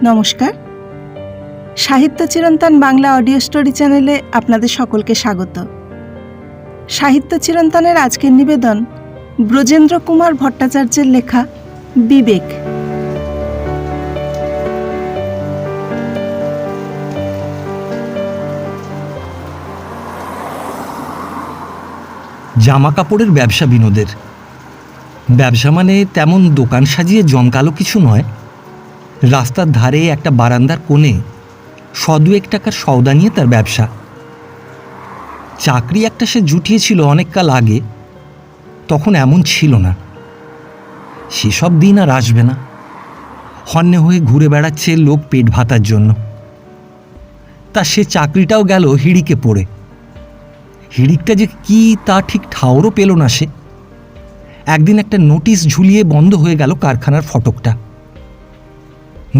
নমস্কার, সাহিত্য চিরন্তন বাংলা অডিও স্টোরি চ্যানেলে আপনাদের সকলকে স্বাগত। সাহিত্য চিরন্তনের আজকের নিবেদন ব্রজেন্দ্র কুমার ভট্টাচার্যের লেখা বিবেক। জামা কাপড়ের ব্যবসা বিনোদের। ব্যবসা মানে তেমন দোকান সাজিয়ে জমকালো কিছু নয়। রাস্তার ধারে একটা বারান্দার কোণে 100-2 টাকার সওদা নিয়ে তার ব্যবসা। চাকরি একটা সে জুটিয়েছিল অনেক কাল আগে, তখন এমন ছিল না। সেসব দিন আর আসবে না। হন্যে হয়ে ঘুরে বেড়াচ্ছে লোক পেট ভাতার জন্য। তা সে চাকরিটাও গেল হিড়িকে পড়ে। হিড়িকটা যে কি তা ঠিক ঠাউরও পেল না সে। একদিন একটা নোটিশ ঝুলিয়ে বন্ধ হয়ে গেল কারখানার ফটকটা।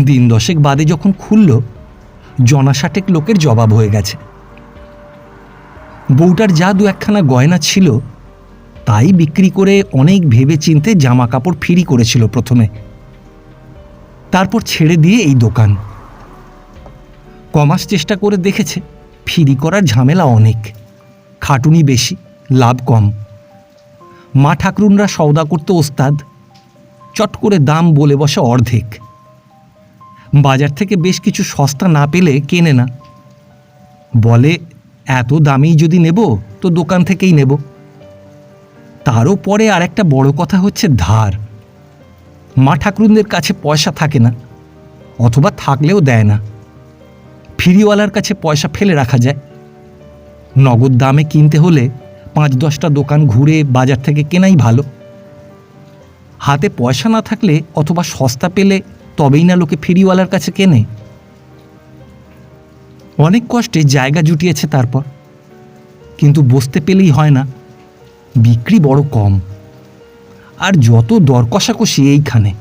দিন 10 বাদে যখন খুলল, 60 লোকের জবাব হয়ে গেছে। বউটার যা 2-1খানা গয়না ছিল তাই বিক্রি করে অনেক ভেবে চিনতে জামা কাপড় ফ্রি করেছিল প্রথমে, তারপর ছেড়ে দিয়ে এই দোকান। কমাস চেষ্টা করে দেখেছে, ফ্রি করার ঝামেলা অনেক, খাটুনি বেশি, লাভ কম। মা ঠাকরুনরা সওদা করতে ওস্তাদ, চট করে দাম বলে বসে অর্ধেক। বাজার থেকে বেশ কিছু সস্তা না পেলে কেনে না, বলে এত দামেই যদি নেব তো দোকান থেকেই নেব। তারও পরে আর একটা বড় কথা হচ্ছে ধার। মা ঠাকরুনদের কাছে পয়সা থাকে না, অথবা থাকলেও দেয় না। ফ্রিওয়ালার কাছে পয়সা ফেলে রাখা যায়। নগদ দামে কিনতে হলে 5-10টা দোকান ঘুরে বাজার থেকে কেনাই ভালো। হাতে পয়সা না থাকলে অথবা সস্তা পেলে তবেই না লোকে ফেরিওয়ালার কাছে কেনে। অনেক কষ্টে জায়গা জুটিয়েছে তারপর, কিন্তু বসতে পেলেই হয় না, বিক্রি বড় কম। আর যত দর কষাকষি এইখানে।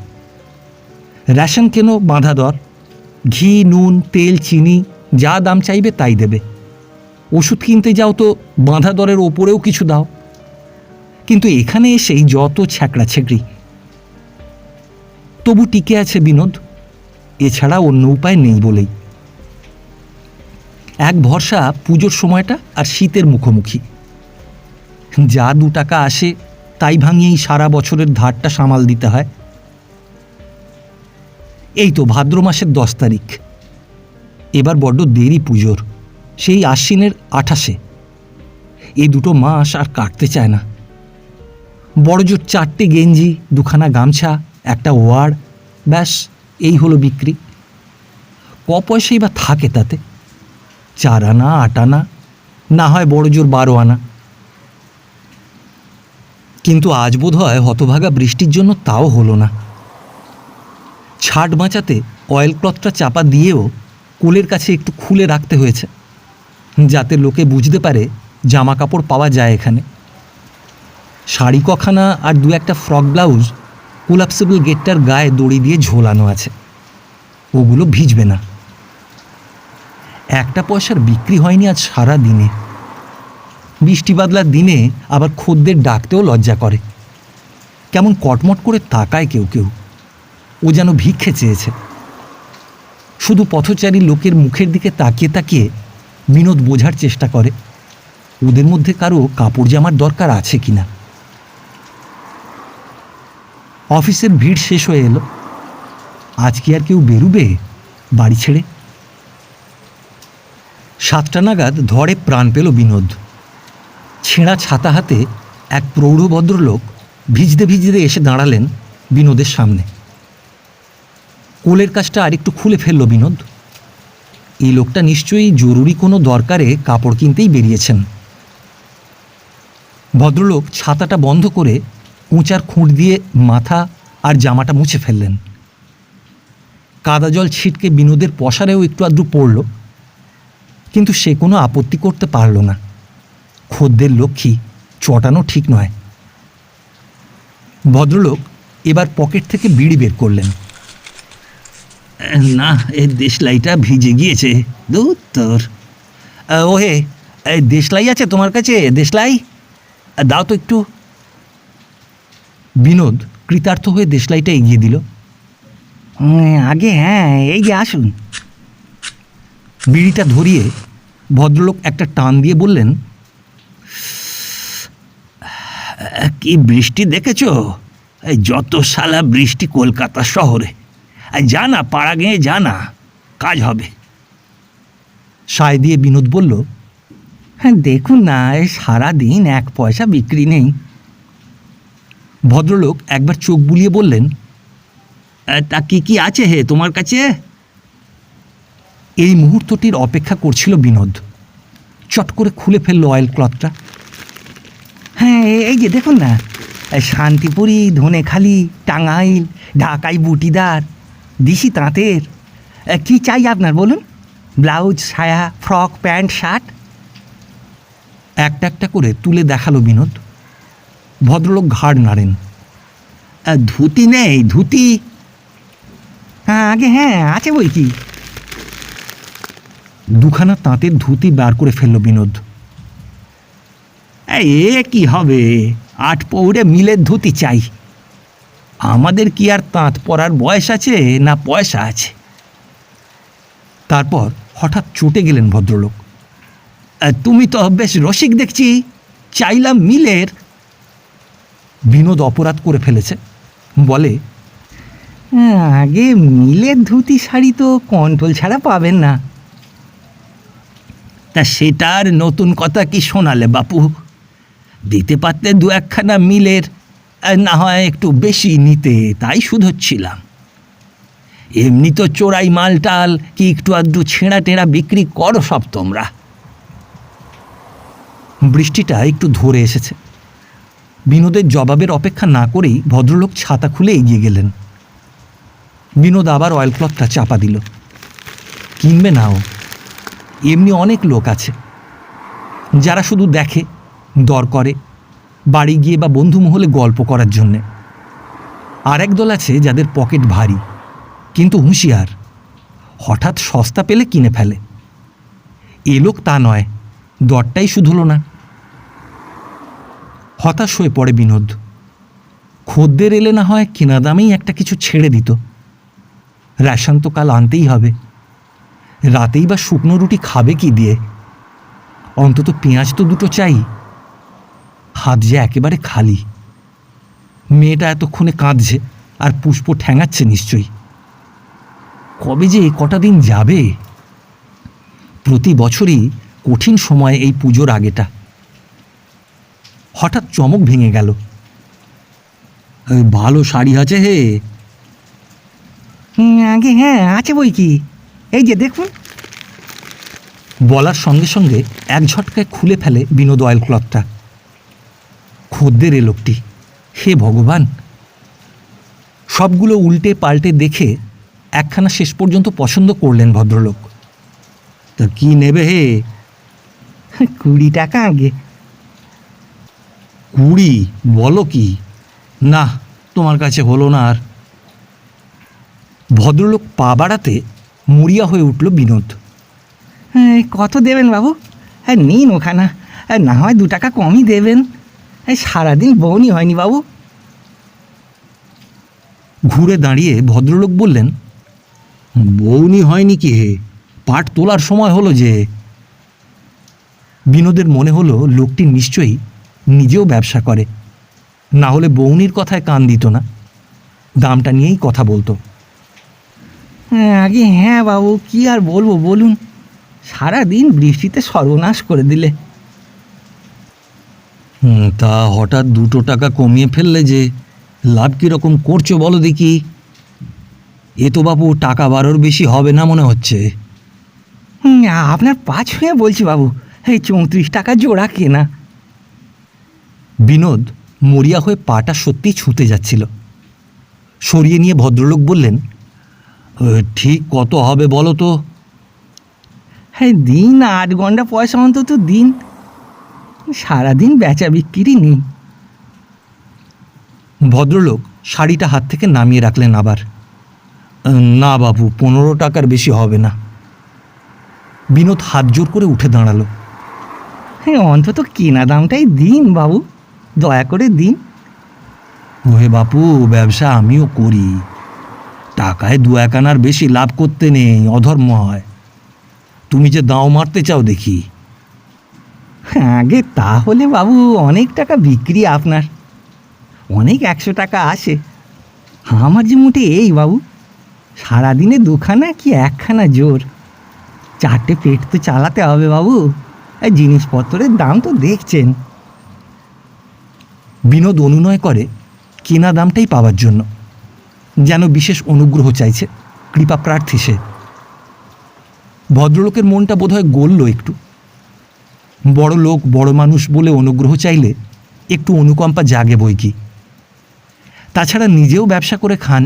রেশন কেনো বাঁধা দর, ঘি নুন তেল চিনি যা দাম চাইবে তাই দেবে। ওষুধ কিনতে যাও তো বাঁধা দরের ওপরেও কিছু দাও। কিন্তু এখানে এসেই যত ছ্যাঁকড়া ছেঁকড়ি। তবু টিকে আছে বিনোদ, এছাড়া অন্য উপায় নেই বলেই। এক ভরসা পুজোর সময়টা আর শীতের মুখোমুখি। যা 2 টাকা আসে তাই ভাঙিয়েই সারা বছরের ধারটা সামাল দিতে হয়। এই তো ভাদ্র মাসের 10 তারিখ। এবার বড্ড দেরি পুজোর, সেই আশ্বিনের 28-এ। এই 2 মাস আর কাটতে চায় না। বড় জোর 4টে গেঞ্জি, 2খানা গামছা, একটা ওয়াড়, ব্যাস এই হলো বিক্রি। পয়সাই বা থাকে তাতে? 4 আনা 8 আনা, না হয় বড় জোর 12 আনা। কিন্তু আজ বোধ হয় হতভাগা বৃষ্টির জন্য তাও হলো না। ছাট বাঁচাতে অয়েল ক্লথটা চাপা দিয়েও কোলের কাছে একটু খুলে রাখতে হয়েছে, যাতে লোকে বুঝতে পারে জামা কাপড় পাওয়া যায় এখানে। শাড়ি কখানা আর 2-1টা ফ্রক ব্লাউজ কোলাপসেবল গেটটার গায়ে দড়ি দিয়ে ঝোলানো আছে, ওগুলো ভিজবে না। 1 পয়সার বিক্রি হয়নি আজ সারা দিনে। বৃষ্টি বাদলার দিনে আবার খদ্দের ডাকতেও লজ্জা করে। কেমন কটমট করে তাকায় কেউ কেউ, ও যেন ভিক্ষে চেয়েছে। শুধু পথচারী লোকের মুখের দিকে তাকিয়ে তাকিয়ে বিনোদ বোঝার চেষ্টা করে ওদের মধ্যে কারো কাপড় জামার দরকার আছে কিনা। অফিসের ভিড় শেষ হয়ে এলো। আজ কি আর কেউ বেরুবে বাড়ি ছেড়ে? 7টা নাগাদ ধরে প্রাণ পেল বিনোদ। ছেঁড়া ছাতা হাতে এক প্রৌঢ় ভদ্রলোক ভিজতে ভিজতে এসে দাঁড়ালেন বিনোদের সামনে। কোলের কাজটা আরেকটু খুলে ফেলল বিনোদ। এই লোকটা নিশ্চয়ই জরুরি কোনো দরকারে কাপড় কিনতেই বেরিয়েছেন। ভদ্রলোক ছাতাটা বন্ধ করে উঁচার খুঁট দিয়ে মাথা আর জামাটা মুছে ফেললেন। কাদা জল ছিটকে বিনোদের পসারেও একটু আধটু পড়ল, কিন্তু সে কোনো আপত্তি করতে পারল না। খদ্দের লক্ষ্মী, চটানো ঠিক নয়। ভদ্রলোক এবার পকেট থেকে বিড়ি বের করলেন। না, এই দেশলাইটা ভিজে গিয়েছে। দূর তোর। ওহে, এই দেশলাই আছে তোমার কাছে? দেশলাই দাও তো একটু। বিনোদ কৃতার্থ হয়ে দেশলাইটা এগিয়ে দিল। আগে হ্যাঁ, এই যে আসুন। বিড়িটা ধরিয়ে ভদ্রলোক একটা টান দিয়ে বললেন, কি বৃষ্টি দেখেছো? এই যত শালা বৃষ্টি কলকাতা শহরে। যা না, পাড়া গিয়ে যা না, কাজ হবে। সায় দিয়ে বিনোদ বলল, হ্যাঁ দেখুন না, এই সারাদিন এক পয়সা বিক্রি নেই। ভদ্রলোক একবার চোখ বুলিয়ে বললেন, তা কি কি আছে হে তোমার কাছে? এই মুহূর্তটির অপেক্ষা করছিল বিনোদ। চট করে খুলে ফেলল অয়েল ক্লথটা। হ্যাঁ, এই যে দেখুন না, শান্তিপুরি, ধনেখালি, টাঙ্গাইল, ঢাকাই বুটিদার, দিশি তাঁতের। কি চাই আপনার বলুন? ব্লাউজ, সায়া, ফ্রক, প্যান্ট, শার্ট। একটা একটা করে তুলে দেখালো বিনোদ। ভদ্রলোক ঘাড় নাড়েন। ধুতি নেই? ধুতি? হ্যাঁ আগে হ্যাঁ, আছে বই কি। দুখানা তাঁতের ধুতি বার করে ফেলল বিনোদ। এ কি হবে, 8 পৌরে মিলের ধুতি চাই। আমাদের কি আর তাঁত পরার বয়স আছে না পয়সা আছে? তারপর হঠাৎ চটে গেলেন ভদ্রলোক। তুমি তো বেশ রসিক দেখছি, চাইলাম মিলের। বিনোদ অপরাধ করে ফেলেছে, বলে, আগে মিলের ধুতি শাড়ি তো কন্ট্রোল ছাড়া পাবেন না। তা সেটার নতুন কথা কি শোনালে বাপু? দিতে পারতে 2-1খানা মিলের, না হয় একটু বেশি নিতে, তাই শুধোচ্ছিলাম। এমনি তো চোরাই মালটাল কি একটু আধটু ছেঁড়া টেঁড়া বিক্রি করো সব তোমরা। বৃষ্টিটা একটু ধরে এসেছে। বিনোদের জবাবের অপেক্ষা না করেই ভদ্রলোক ছাতা খুলে এগিয়ে গেলেন। বিনোদ আবার অয়েল ক্লথটা চাপা দিল। কিনবে নাও, এমনি অনেক লোক আছে যারা শুধু দেখে, দর করে, বাড়ি গিয়ে বা বন্ধু মহলে গল্প করার জন্যে। আর একদল আছে যাদের পকেট ভারী, কিন্তু হুঁশিয়ার, হঠাৎ সস্তা পেলে কিনে ফেলে। এ লোক তা নয়, দরটাই শুধুলো না। হতাশ হয়ে পড়ে বিনোদ। খদ্দের এলে না হয় কেনা দামেই একটা কিছু ছেড়ে দিত। রেশন তো কাল আনতেই হবে। রাতেই বা শুকনো রুটি খাবে কি দিয়ে? অন্তত পেঁয়াজ তো দুটো চাই। হাত যে একেবারে খালি। মেয়েটা এতক্ষণে কাঁদছে আর পুষ্প ঠ্যাঙাচ্ছে নিশ্চয়ই। কবে যে কটা দিন যাবে? প্রতি বছরই কঠিন সময় এই পুজোর আগেটা। হঠাৎ চমক ভেঙে গেল। ভালো শাড়ি আছে হে? আগে হ্যাঁ, আছে বই কি, এই যে দেখুন। বলার সঙ্গে সঙ্গে এক ঝটকায় খুলে ফেলে বিনোদ অয়েল ক্লথটা। খদ্দের এ লোকটি, হে ভগবান! সবগুলো উল্টে পাল্টে দেখে একখানা শেষ পর্যন্ত পছন্দ করলেন ভদ্রলোক। তা কি নেবে হে? 20 টাকা আগে। 20? বলো কি? না, তোমার কাছে হলো না আর। ভদ্রলোক পা বাড়াতে মরিয়া হয়ে উঠল বিনোদ। কত দেবেন বাবু? নিন ওখানা, না হয় 2 টাকা কমই দেবেন। সারাদিন বউনি হয়নি বাবু। ঘুরে দাঁড়িয়ে ভদ্রলোক বললেন, বউনি হয়নি কি হে? পাট তোলার সময় হলো যে। বিনোদের মনে হলো লোকটি নিশ্চয়ই নিজেও ব্যবসা করে, না হলে বউনির কথায় কান দিত না, দামটা নিয়েই কথা বলতো। আগে হ্যাঁ বাবু, কি আর বলবো বলুন, সারাদিন বৃষ্টিতে সর্বনাশ করে দিলে। তা হঠাৎ 2 টাকা কমিয়ে ফেললে যে, লাভ কীরকম করছো বলো দেখি। এ তো বাবু টাকা 12 বেশি হবে না মনে হচ্ছে। আপনার পা ছুঁয়ে বলছি বাবু, এই 34 টাকা জোড়া কেনা। বিনোদ মরিয়া হয়ে পাটা সত্যি ছুঁতে যাচ্ছিল। সরিয়ে নিয়ে ভদ্রলোক বললেন, ঠিক কত হবে বলো তো? হ্যাঁ দিন, 8 ঘন্টা পয়সা অন্তত দিন, সারাদিন বেচা বিক্রি নেই। ভদ্রলোক শাড়িটা হাত থেকে নামিয়ে রাখলেন আবার। না বাবু, 15 টাকার বেশি হবে না। বিনোদ হাত জোর করে উঠে দাঁড়ালো। হ্যাঁ অন্তত কেনা দামটাই দিন বাবু, দয়া করে দিন। ওহে বাপু, ব্যবসা আমিও করি, টাকায় দু এক আনার বেশি লাভ করতে নেই, অধর্ম হয়। তুমি যে দাও মারতে চাও দেখি। আগে তাহলে বাবু অনেক টাকা বিক্রি আপনার, অনেক 100 টাকা আসে। আমার যে মোটে এই বাবু, সারাদিনে দুখানা কি একখানা জোর, 4টে পেট তো চালাতে হবে বাবু। এই জিনিসপত্রের দাম তো দেখছেন। বিনোদ অনুনয় করে কেনা দামটাই পাওয়ার জন্য, যেন বিশেষ অনুগ্রহ চাইছে, কৃপা প্রার্থী সে। ভদ্রলোকের মনটা বোধহয় গলল একটু। বড় লোক বড় মানুষ বলে অনুগ্রহ চাইলে একটু অনুকম্পা জাগে বই কি। তাছাড়া নিজেও ব্যবসা করে খান,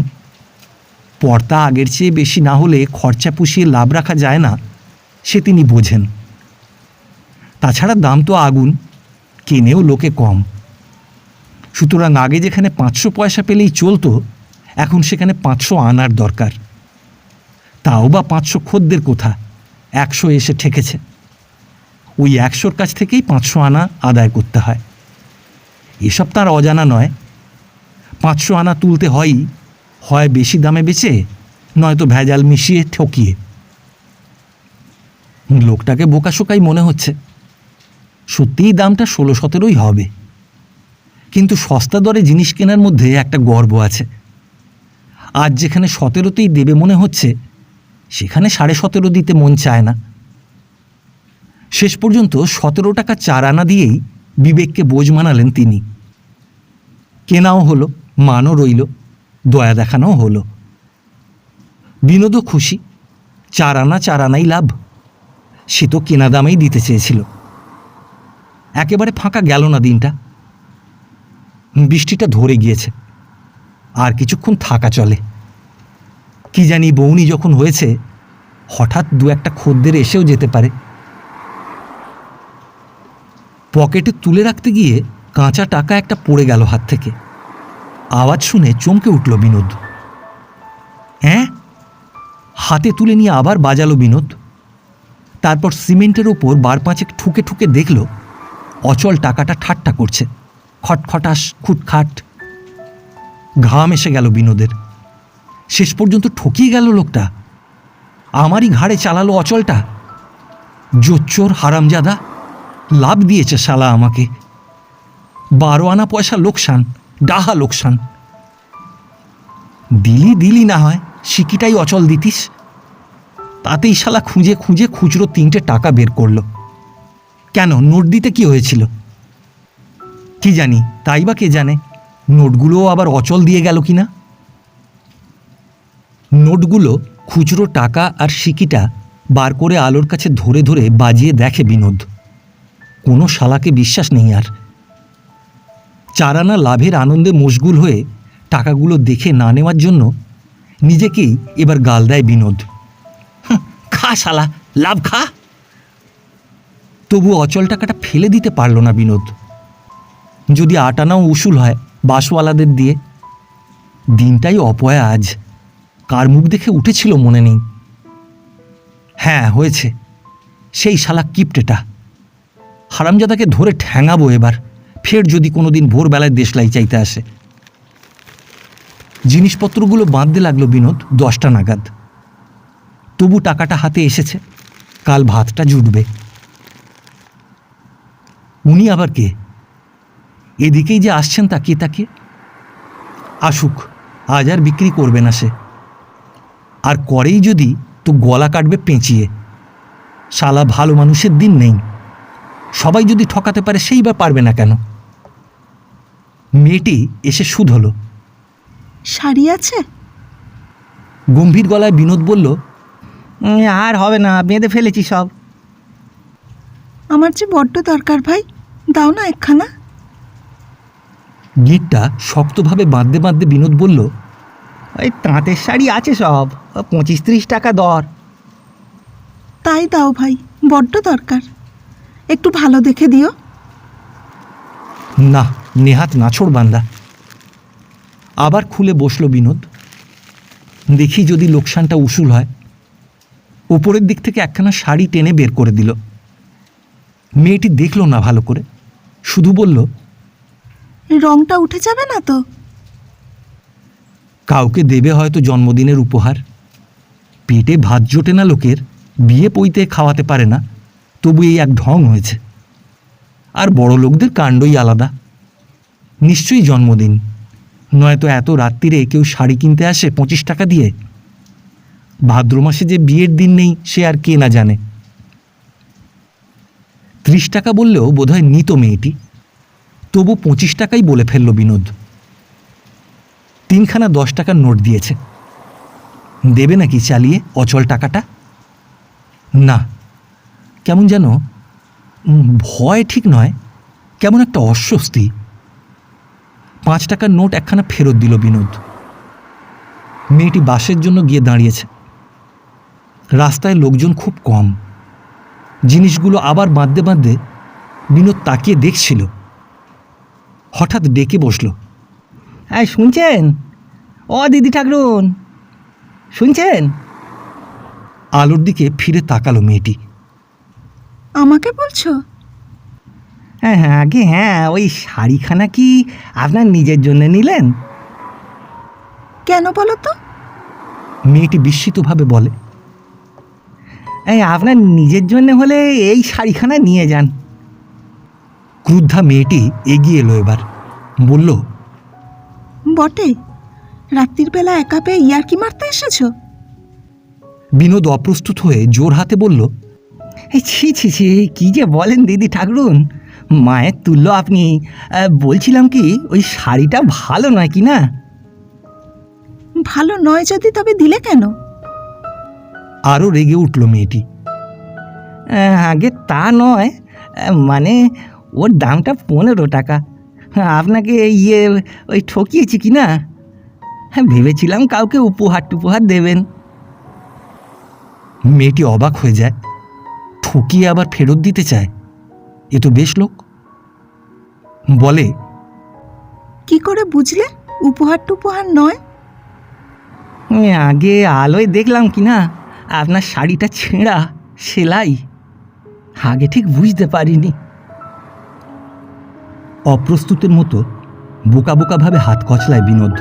পর্তা আগের চেয়ে বেশি না হলে খরচা পুষিয়ে লাভ রাখা যায় না, সে তিনি বোঝেন। তাছাড়া দাম তো আগুন, কেনেও লোকে কম। সুতরাং আগে যেখানে 500 পয়সা পেলেই চলতো, এখন সেখানে 500 আনার দরকার। তাও বা 500 খদ্দের কোথা, 100 এসে ঠেকেছে। ওই 100-র কাছ থেকেই 500 আনা আদায় করতে হয়। এসব তার অজানা নয়। 500 আনা তুলতে হয়ই, হয় বেশি দামে বেচে, নয়তো ভেজাল মিশিয়ে ঠকিয়ে। লোকটাকে বোকাশোকাই মনে হচ্ছে। সত্যিই দামটা 16-17ই হবে, কিন্তু সস্তা দরে জিনিস কেনার মধ্যে একটা গর্ব আছে। আজ যেখানে 17তেই দেবে মনে হচ্ছে, সেখানে 17.5 দিতে মন চায় না। শেষ পর্যন্ত 17 টাকা 4 আনা দিয়েই বিবেককে বোঝ মানালেন তিনি। কেনাও হলো, মানও রইল, দয়া দেখানোও হলো। বিনোদও খুশি, 4 আনা 4 আনাই লাভ। সে তো কেনা দামেই দিতে চেয়েছিল। একেবারে ফাঁকা গেল না দিনটা। বৃষ্টিটা ধরে গিয়েছে, আর কিছুক্ষণ থাকা চলে। কি জানি, বউনি যখন হয়েছে, হঠাৎ 2-1টা খদ্দের এসেও যেতে পারে। পকেটে তুলে রাখতে গিয়ে কাঁচা টাকা একটা পড়ে গেল হাত থেকে। আওয়াজ শুনে চমকে উঠল বিনোদ। হ্যাঁ, হাতে তুলে নিয়ে আবার বাজালো বিনোদ। তারপর সিমেন্টের ওপর 5 ঠুকে ঠুকে দেখল অচল টাকাটা ঠাট্টা করছে, খটখটাস খুটখাট। ঘাম এসে গেল বিনোদের। শেষ পর্যন্ত ঠকিয়ে গেল লোকটা। আমারই ঘাড়ে চালালো অচলটা। জোচ্চোর হারামজাদা, লাভ দিয়েছে শালা আমাকে। 12 আনা পয়সা লোকসান, ডাহা লোকসান। দিলি না হয়, সিকিটাই অচল দিতিস। তাতেই শালা খুঁজে খুঁজে খুচরো 3টে টাকা বের করলো। কেন, নোট দিতে কি হয়েছিল? কি জানি, তাই বা কে জানে নোটগুলোও আবার অচল দিয়ে গেল কিনা। নোটগুলো, খুচরো টাকা আর সিকিটা বার করে আলোর কাছে ধরে ধরে বাজিয়ে দেখে বিনোদ। কোনো শালাকে বিশ্বাস নেই আর। 4 আনা লাভের আনন্দে মশগুল হয়ে টাকাগুলো দেখে না নেওয়ার জন্য নিজেকেই এবার গাল দেয় বিনোদ। খা শালা, লাভ খা। তবু অচল টাকাটা ফেলে দিতে পারল না বিনোদ। যদি 8 আনাও উসুল হয় বাসওয়ালাদের দিয়ে। দিনটাই অপয়া আজ। কার মুখ দেখে উঠেছিল মনে নেই। হ্যাঁ, হয়েছে, সেই শালা কিপটেটা। হারামজাদাকে ধরে ঠ্যাঙাবো এবার, ফের যদি কোনোদিন ভোরবেলায় দেশলাই চাইতে আসে। জিনিসপত্রগুলো বাঁধতে লাগলো বিনোদ 10টা নাগাদ। তবু টাকাটা হাতে এসেছে, কাল ভাতটা জুটবে। উনি আবার কে? এদিকেই যে আসছেন তাকিয়ে তাকিয়ে। আসুক, আজ আর বিক্রি করবে না সে। আর করেই যদি, তো গলা কাটবে পেঁচিয়ে। শালা ভালো মানুষের দিন নেই। সবাই যদি ঠকাতে পারে, সেই বা পারবে না কেন? মেয়েটি এসে সুদ হলো। শাড়ি আছে? গম্ভীর গলায় বিনোদ বলল, আর হবে না, বেঁধে ফেলেছি সব। আমার যে বড্ড দরকার ভাই, দাও না একখানা। গিঁটটা শক্তভাবে বাঁধতে বাঁধতে বিনোদ বলল, ওই তাঁতের শাড়ি আছে সব, 25-30 টাকা দর। তাই দাও ভাই, বড্ড দরকার। একটু ভালো দেখে দিও। না, নেহাত নাছোড় বান্দা। আবার খুলে বসল বিনোদ। দেখি যদি লোকসানটা উসুল হয়। ওপরের দিক থেকে একখানা শাড়ি টেনে বের করে দিল। মেয়েটি দেখল না ভালো করে, শুধু বলল, রংটা উঠে যাবে না তো? কাউকে দেবে হয়তো জন্মদিনের উপহার। পেটে ভাত জোটে না লোকের, বিয়ে পইতে খাওয়াতে পারে না, তবু এই এক ঢং হয়েছে। আর বড় লোকদের কাণ্ডই আলাদা। নিশ্চয়ই জন্মদিন, নয়তো এত রাত্রিরে কেউ শাড়ি কিনতে আসে 25 টাকা দিয়ে। ভাদ্র মাসে যে বিয়ের দিন নেই সে আর কে না জানে। 30 টাকা বললেও বোধহয় নিত মেয়েটি, তবু 25 টাকাই বলে ফেলল বিনোদ। 3খানা 10 টাকার নোট দিয়েছে। দেবে নাকি চালিয়ে অচল টাকাটা? না, কেমন যেন ভয় ঠিক নয়, কেমন একটা অস্বস্তি। 5 টাকার নোট একখানা ফেরত দিল বিনোদ। মেয়েটি বাসের জন্য গিয়ে দাঁড়িয়েছে। রাস্তায় লোকজন খুব কম। জিনিসগুলো আবার বাঁধতে বাঁধতে বিনোদ তাকিয়ে দেখছিল। হঠাৎ ডেকে বসল। হ্যাঁ, শুনছেন? ও দিদি ঠাকরুন, শুনছেন? আলোর দিকে ফিরে তাকালো মেয়েটি। আমাকে বলছো? হ্যাঁ হ্যাঁ, আগে হ্যাঁ, ওই শাড়িখানা কি আপনার নিজের জন্য নিলেন? কেন বলো তো? মেয়েটি বিস্মিতভাবে বলে। এই আপনার নিজের জন্য হলে এই শাড়িখানা নিয়ে যান। ক্রুদ্ধা মেয়েটি এগিয়ে এলো এবার, বলল, বটে, রাত্রির বেলা একা পেয়ে ইয়ার্কি মারতে এসেছো? বিনোদ অপ্রস্তুত হয়ে জোর হাতে বলল, এই ছি ছি ছি, কী যে বলেন দিদি ঠাকরুন, মায়ের তুল্য আপনি। বলছিলাম কি, ওই শাড়িটা ভালো নয় কি না? ভালো নয় যদি তবে দিলে কেন? আরও রেগে উঠল মেয়েটি। আগে তা নয়, মানে ওর দামটা 15 টাকা। আপনাকে ওই ঠকিয়েছি কি না? হ্যাঁ, ভেবেছিলাম কাউকে উপহার টুপহার দেবেন। মেয়েটি অবাক হয়ে যায়। ঠকিয়ে আবার ফেরত দিতে চায়, এ তো বেশ লোক। বলে, কি করে বুঝলে উপহার টুপহার নয়? আগে আলোয় দেখলাম কি না আপনার শাড়িটা ছেঁড়া, সেলাই। আগে ঠিক বুঝতে পারিনি। অপ্রস্তুতের মতো বোকা বোকাভাবে হাত কচলায় বিনোদ।